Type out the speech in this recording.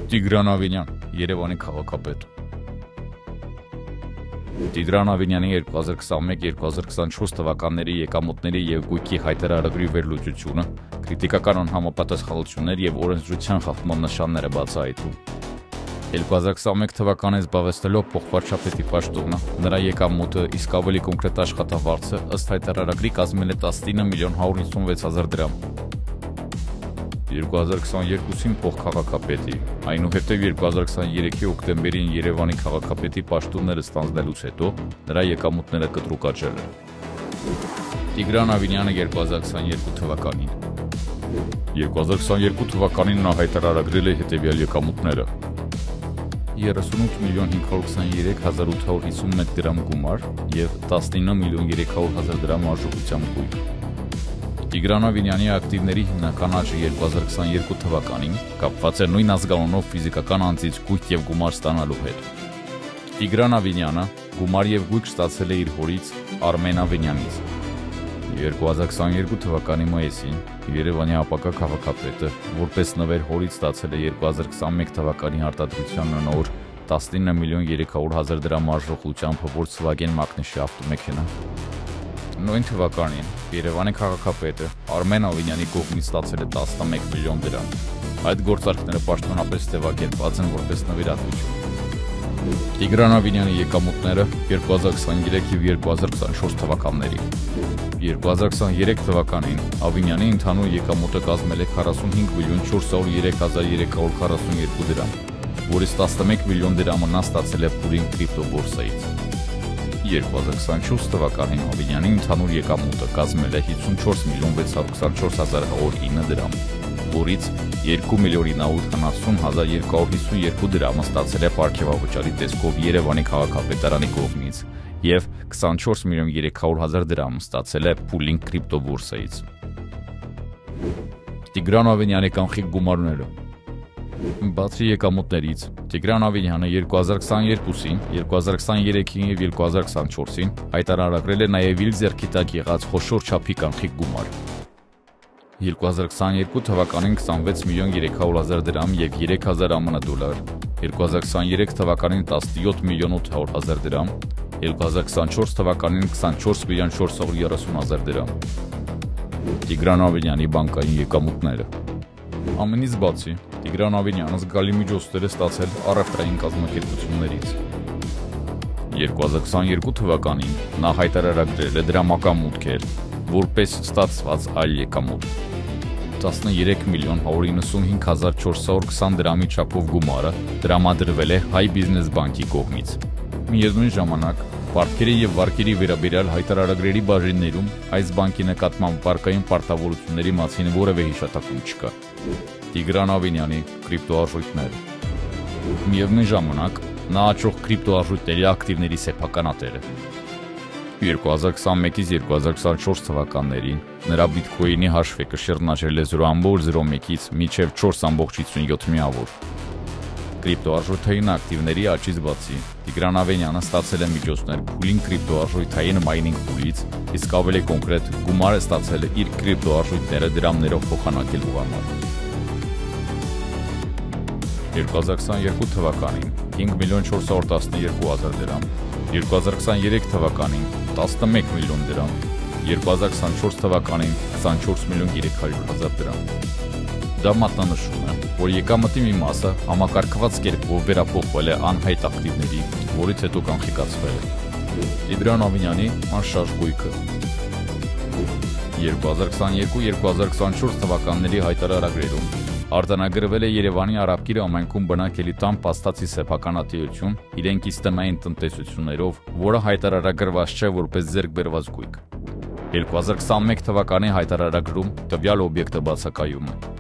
Տիգրան Ավինյան, Երևանի քաղաքապետ։ Տիգրան Ավինյանի 2021-2024 թվականների եկամուտների եւ գույքի հայտարարագրի վերլուծությունը քրիտիկական անհամապատասխանություններ եւ օրենսդրության խախտման նշաններ է բացահայտում։ 2021 թվականին զբաղեցնելով փոխվարչապետի պաշտոնը, նրա եկամուտը, իսկ ավելի կոնկրետ աշխատավարձը ըստ հայտարարագրի կազմել է 19.156.000 դրամ։ 2022-ին փոխքաղաքապետի, այնուհետև 2023-ի հոկտեմբերին Երևանի քաղաքապետի պաշտոնները ստանձնելուց հետո նրա եկամուտները կտրուկ աճել են։ Տիգրան Ավինյանը 2022 թվականին 2022 թվականին նա հայտարարագրել է հետևյալ եկամուտները. 38.523.851 դրամ գումար և 19.300.000 դրամ արժողությամբ գույք։ Տիգրան Ավինյանի ակտիվների հիմնական աճը 2022 թվականին կապված է նույն ազգանունով ֆիզիկական անձից գույք և գումար ստանալու հետ։ Տիգրան Ավինյանը գումար և գույք ստացել է իր հորից Արմեն Ավինյանից։ 2022 թվականի մայիսին Երևանի ապագա քաղաքապետը որպես նվեր հորից ստացել է 2021 թվականի արտադրության նոր 19.300.000 դրամ արժողությամբ Volkswagen մակնիշի ավտոմեքենա։ Նույն թվականին Երևանի քաղաքապետը Արմեն Ավինյանի կողմից ստացել է 11 միլիոն դրամ։ Այդ գործարքները պաշտոնապես ձևակերպված են որպես նվիրատվություն։ Տիգրան Ավինյանի եկամուտները 2023 և 2024 թվականներին։ 2023 թվականին Ավինյանի ընդհանուր եկամուտը կազմել է 45.403.342 դրամ, որից 11 միլիոն դրամը նա ստացել է Փուրին կրիպտոբորսայից։ 2024 թվականին Ավինյանի ընդհանուր եկամուտը կազմել է 54.624.109 դրամ, որից 2.970.252 դրամը ստացել է պարգևավճարի տեսքով Երևանի քաղաքապետարանի կողմից և 24.300.000 դրամ ստացել է Փուլին կրիպտոբորսայից։ Տիգրան Ավինյանի կանխիկ գումարները։ Բացի եկամուտներից, Տիգրան Ավինյանը 2022-ին, 2023-ին և 2024-ին հայտարարագրել է նաև իր ձեռքի տակ եղած խոշոր չափի կանխիկ գումար։ 2022 թվականին 26.300.000 դրամ և 3.000 ԱՄՆ դոլար, 2023 թվականին 17.800.000 դրամ, 2024 թվականին 24.430.000 դրամ։ Տիգրան Ավինյանի բանկային եկամուտները։ Ամենից բացի, Տիգրան Ավինյանը զգալի միջոցներ է ստացել առևտրային կազմակերպություններից։ 2022 թվականին նա հայտարարագրել է դրամական մուտքեր, որպես ստացված այլ եկամուտ։ 13.195.420 դրամի չափով գումարը տրամադրվել է Հայ բիզնես բանկի կողմից։ Միևնույն ժամանակ, պարտքերի և վարկերի վերաբերյալ հայտարարագրերի բաժիններում այս բանկի նկատմամբ վարկային պարտավորությունների մասին որևէ հիշատակում չկա։ Տիգրան Ավինյանի կրիպտոարժույթները։ Միևնույն ժամանակ, նա աճող կրիպտոարժույթների ակտիվների սեփականատեր է։ 2021-ից 2024 թվականներին նրա բիտքոինի հաշվեկը շրջանաչել է 0.01-ից մինչև 4.57 միավոր։ Կրիպտոարժույթային ակտիվների աճից բացի, Տիգրան Ավինյանը ստացել է միջոցներ Փուլին կրիպտոարժույթային մայնինգ փուլից, իսկ ավելի կոնկրետ գումար է ստացել իր կրիպտոարժույթները դրամներով փոխանակելու համար։ 2022 թվականին 5.412.000 դրամ, 2023 թվականին 11 միլիոն դրամ, 2024 թվականին 24.300.000 դրամ։ Դա մատնանշում է, որ եկամտի մի մասը համակարգված կերպով վերափոխվել է անհայտ ակտիվների, որից հետո կանխիկացվել է։ Տիգրան Ավինյանի անշարժ գույքը։ 2022-2024 թվականների հայտարարագրերում արձանագրվել է Երևանի Արաբկիր համայնքում բնակելի տան փաստացի սեփականատիրություն իրենք իսկ տնային տնտեսություններով, որը հայտարարագրված չէ որպես ձեռք բերված գույք։ 2021 թվականի հայտարարագրում տվյալ օբյեկտը բացակայում է։